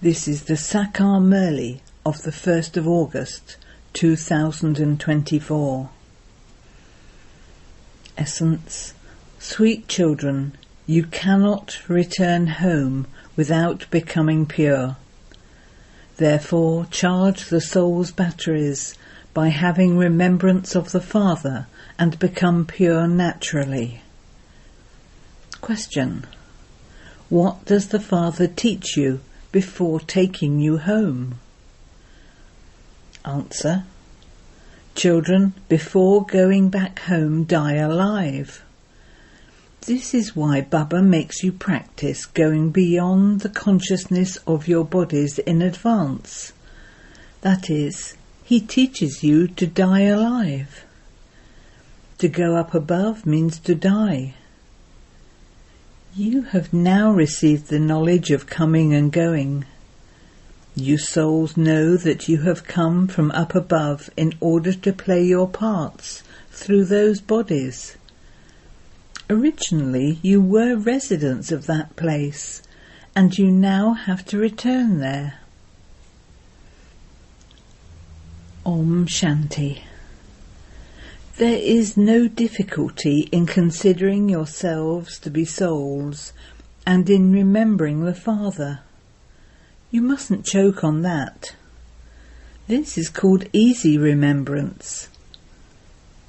This is the Sakar Murli of the 1st of August 2024. Essence. Sweet children, you cannot return home without becoming pure. Therefore, charge the soul's batteries by having remembrance of the Father and become pure naturally. Question. What does the Father teach you before taking you home? Answer. Children, before going back home, die alive. This is why Baba makes you practice going beyond the consciousness of your bodies in advance. That is, he teaches you to die alive. To go up above means to die. You have now received the knowledge of coming and going. You souls know that you have come from up above in order to play your parts through those bodies. Originally you were residents of that place, and you now have to return there. Om Shanti. There is no difficulty in considering yourselves to be souls and in remembering the Father. You mustn't choke on that. This is called easy remembrance.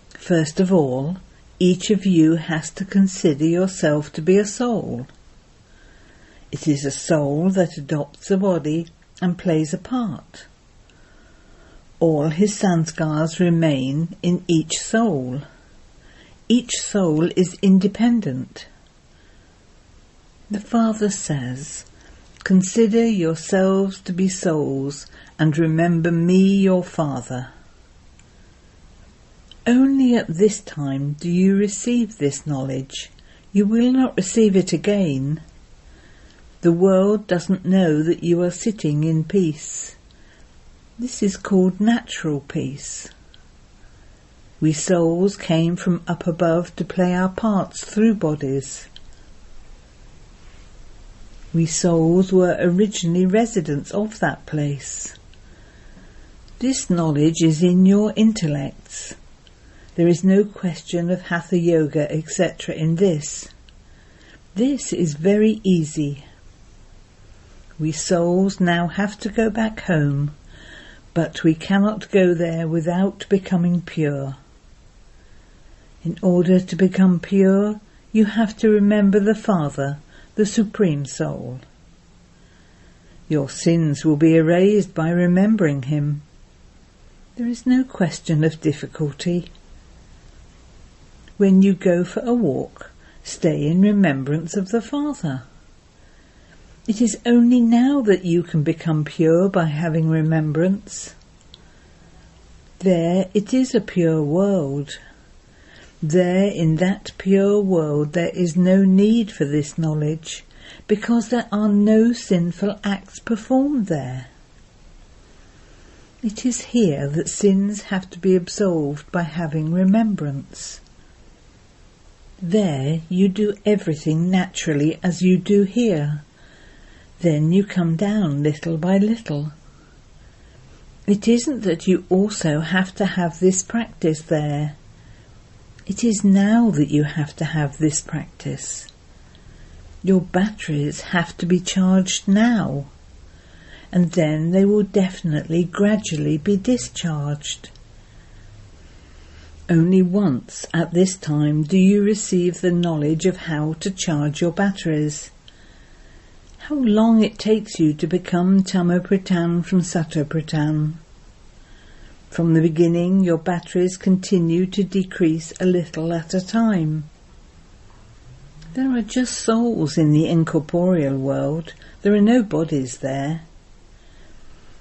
First of all, each of you has to consider yourself to be a soul. It is a soul that adopts a body and plays a part. All his sanskars remain in each soul. Each soul is independent. The Father says, consider yourselves to be souls and remember me, your Father. Only at this time do you receive this knowledge. You will not receive it again. The world doesn't know that you are sitting in peace. This is called natural peace. We souls came from up above to play our parts through bodies. We souls were originally residents of that place. This knowledge is in your intellects. There is no question of Hatha Yoga, etc. in this. This is very easy. We souls now have to go back home, but we cannot go there without becoming pure. In order to become pure, you have to remember the Father, the Supreme Soul. Your sins will be erased by remembering him. There is no question of difficulty. When you go for a walk, stay in remembrance of the Father. It is only now that you can become pure by having remembrance. There it is a pure world. There in that pure world there is no need for this knowledge, because there are no sinful acts performed there. It is here that sins have to be absolved by having remembrance. There you do everything naturally as you do here. Then you come down little by little. It isn't that you also have to have this practice there. It is now that you have to have this practice. Your batteries have to be charged now, and then they will definitely gradually be discharged. Only once at this time do you receive the knowledge of how to charge your batteries. How long it takes you to become Tamopratan from Satopratan. From the beginning your batteries continue to decrease a little at a time. There are just souls in the incorporeal world. There are no bodies there.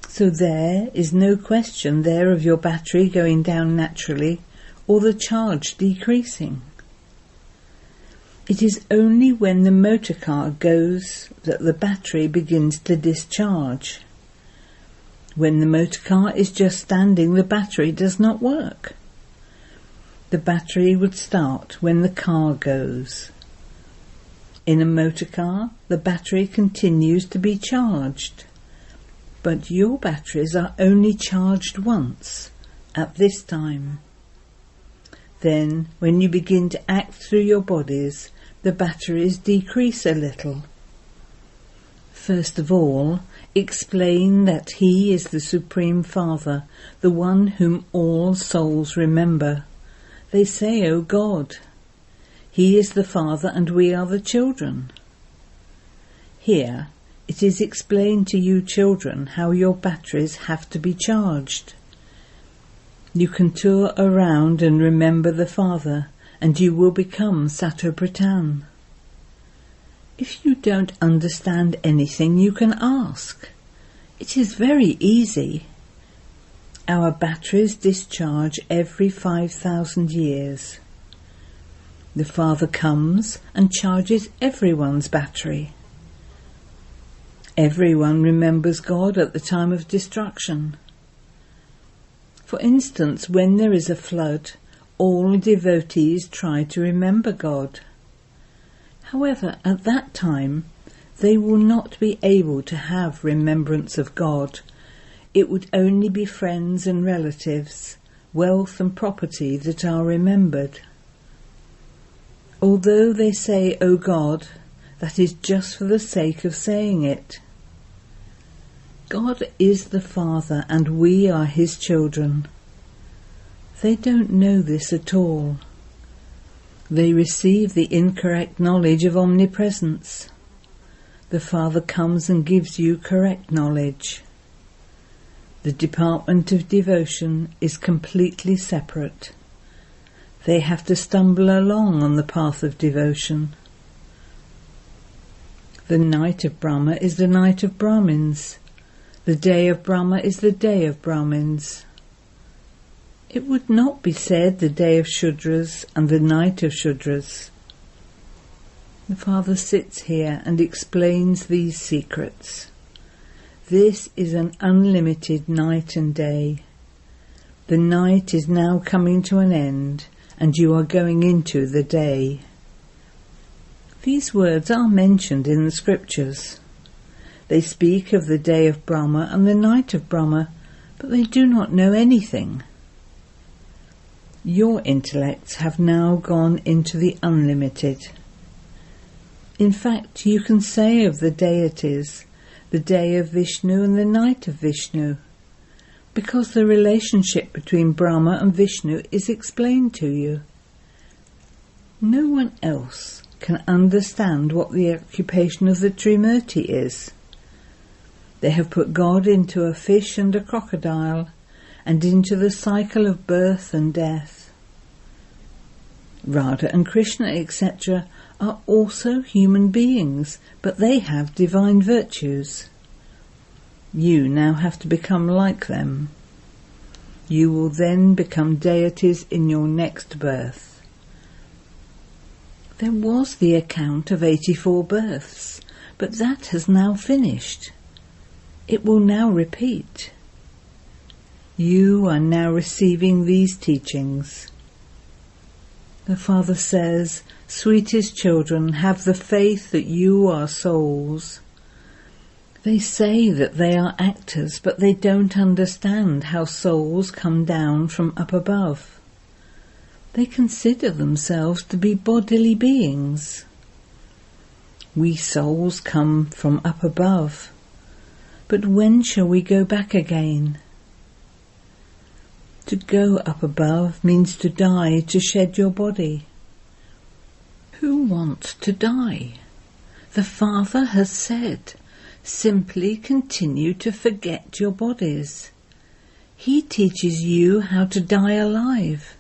So there is no question there of your battery going down naturally or the charge decreasing. It is only when the motor car goes that the battery begins to discharge. When the motor car is just standing, the battery does not work. The battery would start when the car goes. In a motor car, the battery continues to be charged. But your batteries are only charged once, at this time. Then, when you begin to act through your bodies, the batteries decrease a little. First of all, explain that He is the Supreme Father, the one whom all souls remember. They say, "O God." He is the Father and we are the children. Here, it is explained to you children how your batteries have to be charged. You can tour around and remember the Father, and you will become Satopratan. If you don't understand anything, you can ask. It is very easy. Our batteries discharge every 5,000 years. The Father comes and charges everyone's battery. Everyone remembers God at the time of destruction. For instance, when there is a flood, all devotees try to remember God. However, at that time, they will not be able to have remembrance of God. It would only be friends and relatives, wealth and property that are remembered. Although they say, "O God," that is just for the sake of saying it. God is the Father and we are His children. They don't know this at all. They receive the incorrect knowledge of omnipresence. The Father comes and gives you correct knowledge. The department of devotion is completely separate. They have to stumble along on the path of devotion. The night of Brahma is the night of Brahmins. The day of Brahma is the day of Brahmins. It would not be said the day of Shudras and the night of Shudras. The Father sits here and explains these secrets. This is an unlimited night and day. The night is now coming to an end, and you are going into the day. These words are mentioned in the scriptures. They speak of the day of Brahma and the night of Brahma, but they do not know anything. Your intellects have now gone into the unlimited. In fact, you can say of the deities, the day of Vishnu and the night of Vishnu, because the relationship between Brahma and Vishnu is explained to you. No one else can understand what the occupation of the Trimurti is. They have put God into a fish and a crocodile, and into the cycle of birth and death. Radha and Krishna, etc., are also human beings, but they have divine virtues. You now have to become like them. You will then become deities in your next birth. There was the account of 84 births, but that has now finished. It will now repeat. You are now receiving these teachings. The Father says, "Sweetest children, have the faith that you are souls." They say that they are actors, but they don't understand how souls come down from up above. They consider themselves to be bodily beings. We souls come from up above. But when shall we go back again? To go up above means to die, to shed your body. Who wants to die? The Father has said, simply continue to forget your bodies. He teaches you how to die alive.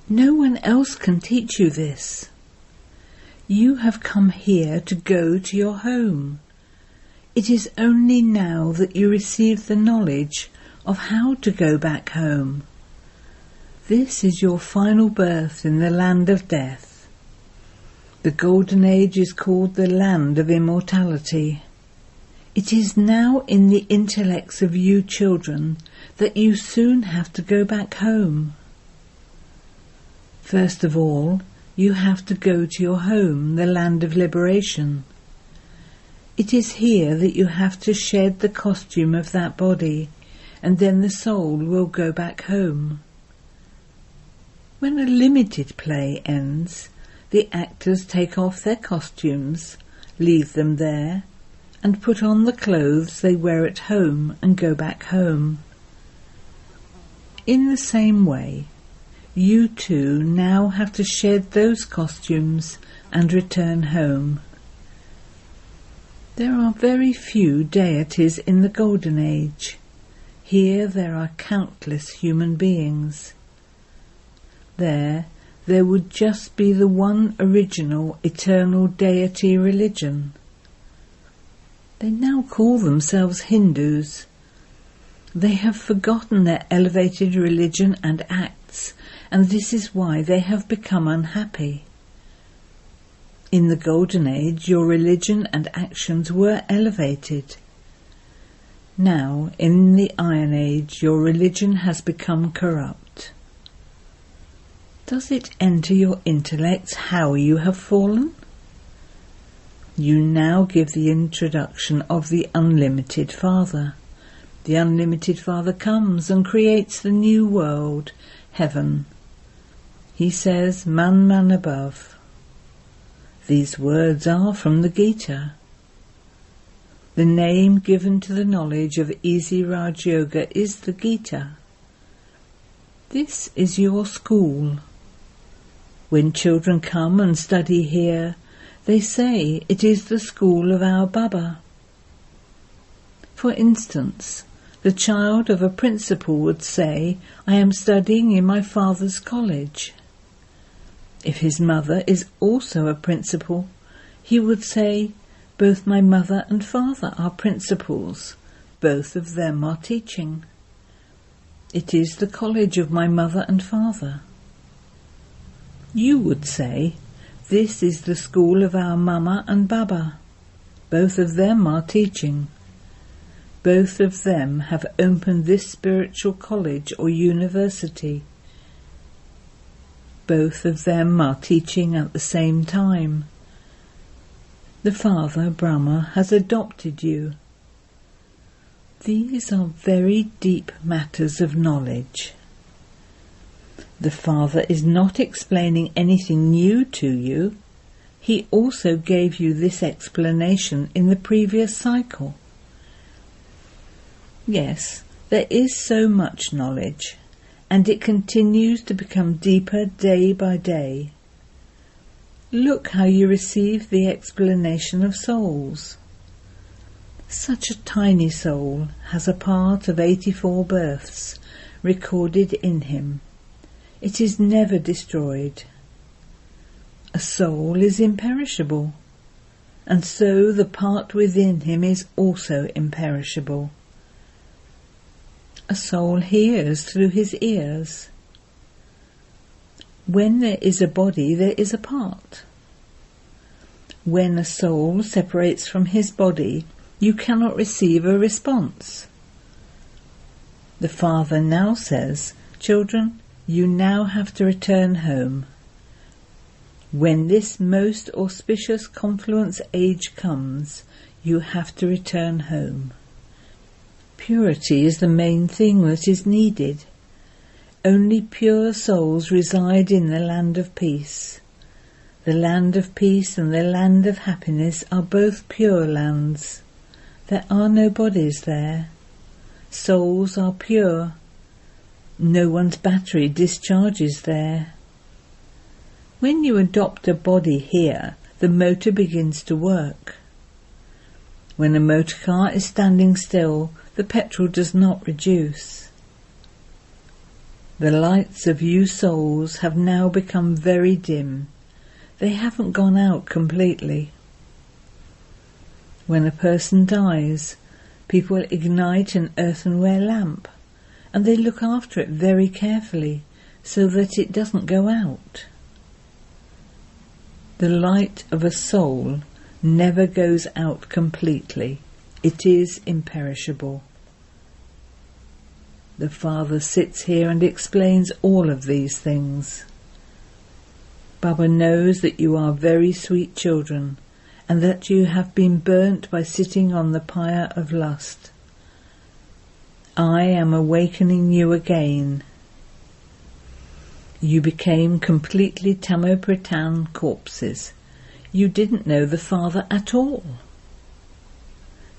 No one else can teach you this. You have come here to go to your home. It is only now that you receive the knowledge of how to go back home. This is your final birth in the land of death. The golden age is called the land of immortality. It is now in the intellects of you children that you soon have to go back home. First of all, you have to go to your home, the land of liberation. It is here that you have to shed the costume of that body, and then the soul will go back home. When a limited play ends, the actors take off their costumes, leave them there, and put on the clothes they wear at home and go back home. In the same way, you too now have to shed those costumes and return home. There are very few deities in the Golden Age. Here there are countless human beings. There would just be the one original eternal deity religion. They now call themselves Hindus. They have forgotten their elevated religion and acts, and this is why they have become unhappy. In the Golden Age, your religion and actions were elevated. Now, in the Iron Age, your religion has become corrupt. Does it enter your intellects how you have fallen? You now give the introduction of the Unlimited Father. The Unlimited Father comes and creates the new world, heaven. He says, Man, man above. These words are from the Gita. The name given to the knowledge of Easy Raj Yoga is the Gita. This is your school. When children come and study here, they say it is the school of our Baba. For instance, the child of a principal would say, I am studying in my father's college. If his mother is also a principal, he would say, both my mother and father are principals. Both of them are teaching. It is the college of my mother and father. You would say, this is the school of our Mama and Baba. Both of them are teaching. Both of them have opened this spiritual college or university. Both of them are teaching at the same time. The Father, Brahma, has adopted you. These are very deep matters of knowledge. The Father is not explaining anything new to you. He also gave you this explanation in the previous cycle. Yes, there is so much knowledge, and it continues to become deeper day by day. Look how you receive the explanation of souls. Such a tiny soul has a part of 84 births recorded in him. It is never destroyed. A soul is imperishable, and so the part within him is also imperishable. A soul hears through his ears. When there is a body, there is a part. When a soul separates from his body, you cannot receive a response. The Father now says, children, you now have to return home. When this most auspicious confluence age comes, you have to return home. Purity is the main thing that is needed. Only pure souls reside in the land of peace. The land of peace and the land of happiness are both pure lands. There are no bodies there. Souls are pure. No one's battery discharges there. When you adopt a body here, the motor begins to work. When a motor car is standing still, the petrol does not reduce. The lights of you souls have now become very dim. They haven't gone out completely. When a person dies, people ignite an earthenware lamp, and they look after it very carefully so that it doesn't go out. The light of a soul never goes out completely. It is imperishable. The Father sits here and explains all of these things. Baba knows that you are very sweet children, and that you have been burnt by sitting on the pyre of lust. I am awakening you again. You became completely Tamopratan corpses. You didn't know the Father at all.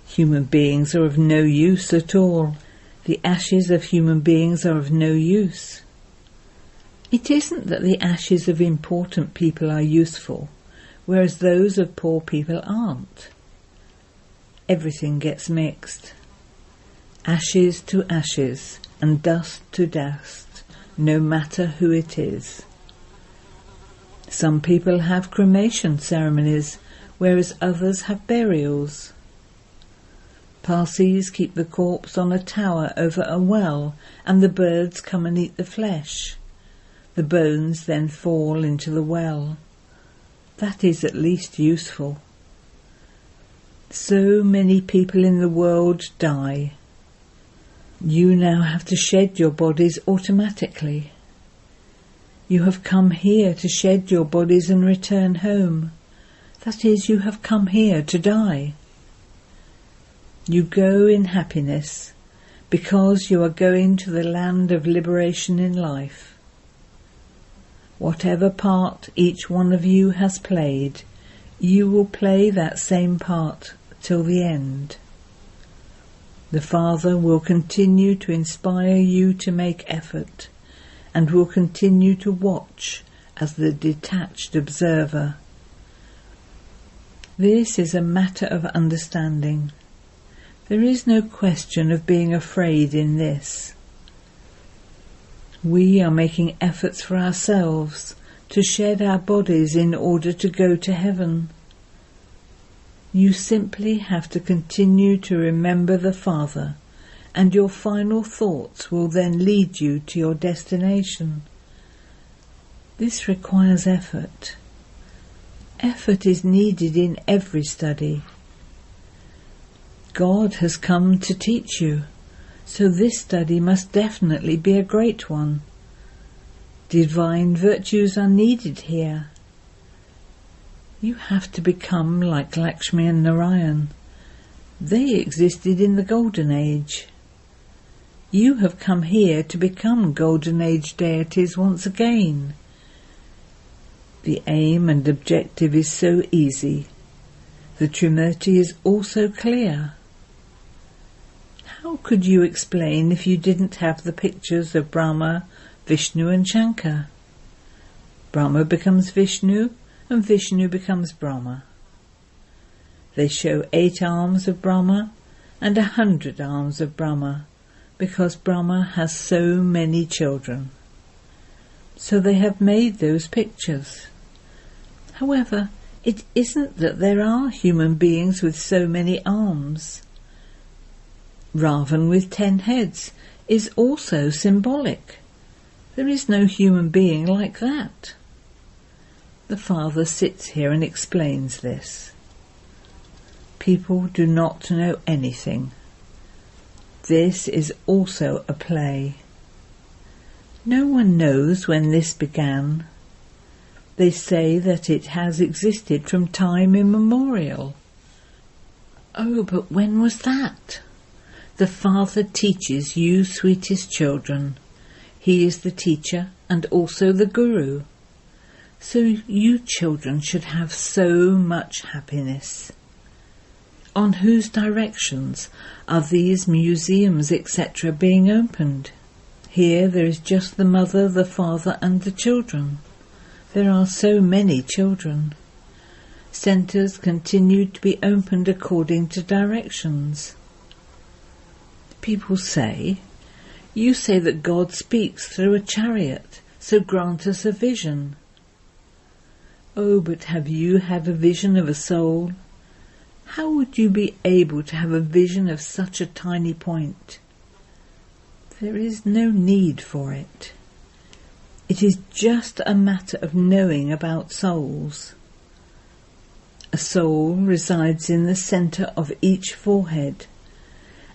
Human beings are of no use at all. The ashes of human beings are of no use. It isn't that the ashes of important people are useful, whereas those of poor people aren't. Everything gets mixed. Ashes to ashes, and dust to dust, no matter who it is. Some people have cremation ceremonies, whereas others have burials. Parsis keep the corpse on a tower over a well, and the birds come and eat the flesh. The bones then fall into the well. That is at least useful. So many people in the world die. You now have to shed your bodies automatically. You have come here to shed your bodies and return home. That is, you have come here to die. You go in happiness because you are going to the land of liberation in life. Whatever part each one of you has played, you will play that same part till the end. The Father will continue to inspire you to make effort, and will continue to watch as the detached observer. This is a matter of understanding. There is no question of being afraid in this. We are making efforts for ourselves to shed our bodies in order to go to heaven. You simply have to continue to remember the Father, and your final thoughts will then lead you to your destination. This requires effort. Effort is needed in every study. God has come to teach you, so this study must definitely be a great one. Divine virtues are needed here. You have to become like Lakshmi and Narayan. They existed in the Golden Age. You have come here to become Golden Age deities once again. The aim and objective is so easy. The Trimurti is also clear. How could you explain if you didn't have the pictures of Brahma, Vishnu and Shankar? Brahma becomes Vishnu and Vishnu becomes Brahma. They show 8 arms of Brahma and 100 arms of Brahma because Brahma has so many children. So they have made those pictures. However, it isn't that there are human beings with so many arms. Ravan with 10 heads is also symbolic. There is no human being like that. The Father sits here and explains this. People do not know anything. This is also a play. No one knows when this began. They say that it has existed from time immemorial. Oh, but when was that? The Father teaches you, sweetest children. He is the teacher and also the Guru. So you children should have so much happiness. On whose directions are these museums, etc., being opened? Here there is just the mother, the father and the children. There are so many children. Centres continue to be opened according to directions. People say, you say that God speaks through a chariot, so grant us a vision. Oh, but have you had a vision of a soul? How would you be able to have a vision of such a tiny point? There is no need for it. It is just a matter of knowing about souls. A soul resides in the centre of each forehead,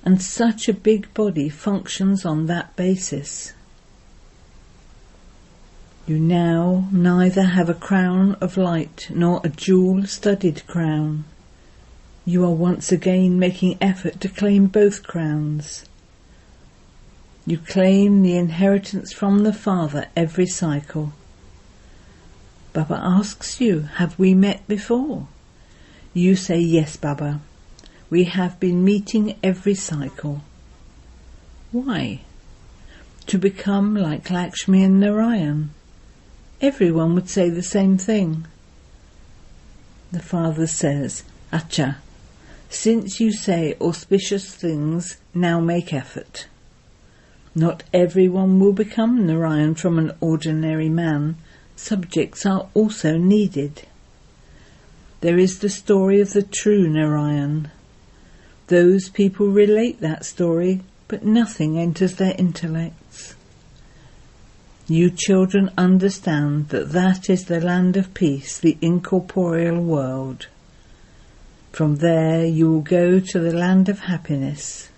and such a big body functions on that basis. You now neither have a crown of light nor a jewel-studded crown. You are once again making effort to claim both crowns. You claim the inheritance from the Father every cycle. Baba asks you, have we met before? You say, yes, Baba. We have been meeting every cycle. Why? To become like Lakshmi and Narayan. Everyone would say the same thing. The Father says, Acha, since you say auspicious things, now make effort. Not everyone will become Narayan from an ordinary man. Subjects are also needed. There is the story of the true Narayan. Those people relate that story, but nothing enters their intellects. You children understand that that is the land of peace, the incorporeal world. From there you will go to the land of happiness.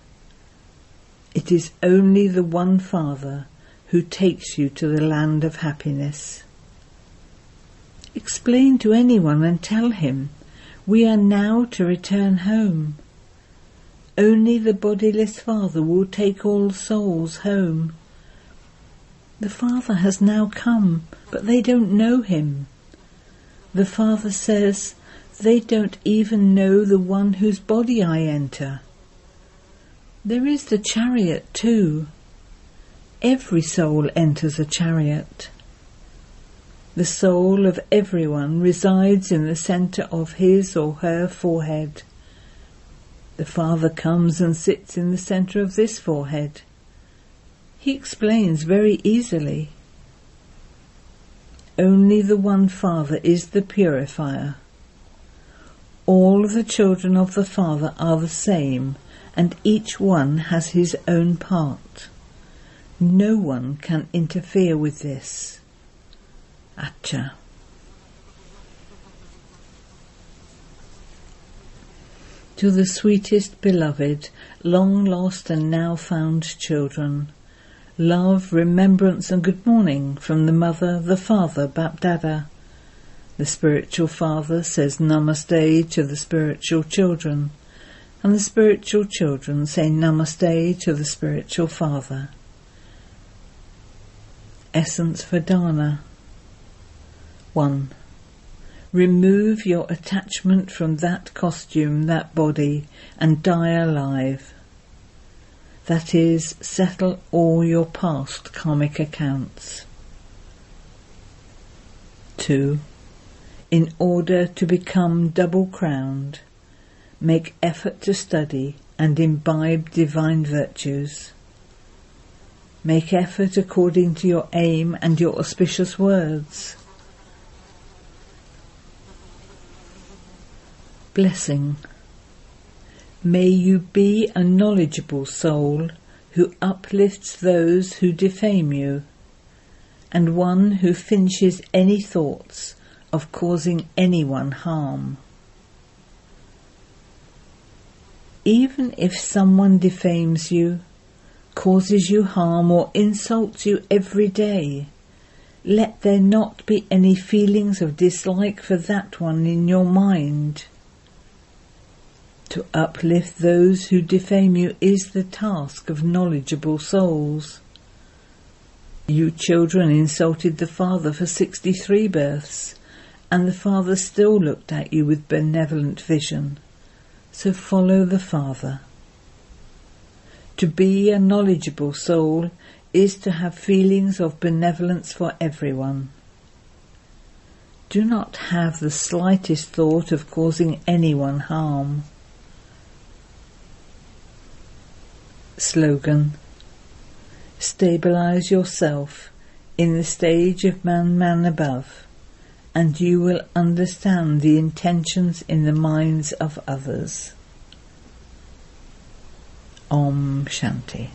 It is only the one Father who takes you to the land of happiness. Explain to anyone and tell him, we are now to return home. Only the bodiless Father will take all souls home. The Father has now come, but they don't know him. The Father says, they don't even know the one whose body I enter. There is the chariot too. Every soul enters a chariot. The soul of everyone resides in the centre of his or her forehead. The Father comes and sits in the centre of this forehead. He explains very easily. Only the one Father is the purifier. All the children of the Father are the same, and each one has his own part. No one can interfere with this. Acha. To the sweetest beloved, long lost and now found children, love, remembrance and good morning from the Mother, the Father, Bapdada. The spiritual Father says Namaste to the spiritual children, and the spiritual children say Namaste to the spiritual Father. Essence for Dana. 1. Remove your attachment from that costume, that body, and die alive. That is, settle all your past karmic accounts. 2. In order to become double-crowned, make effort to study and imbibe divine virtues. Make effort according to your aim and your auspicious words. Blessing. May you be a knowledgeable soul who uplifts those who defame you, and one who finishes any thoughts of causing anyone harm. Even if someone defames you, causes you harm or insults you every day, let there not be any feelings of dislike for that one in your mind. To uplift those who defame you is the task of knowledgeable souls. You children insulted the Father for 63 births, and the Father still looked at you with benevolent vision. So follow the Father. To be a knowledgeable soul is to have feelings of benevolence for everyone. Do not have the slightest thought of causing anyone harm. Slogan. Stabilize yourself in the stage of man above, and you will understand the intentions in the minds of others. Om Shanti.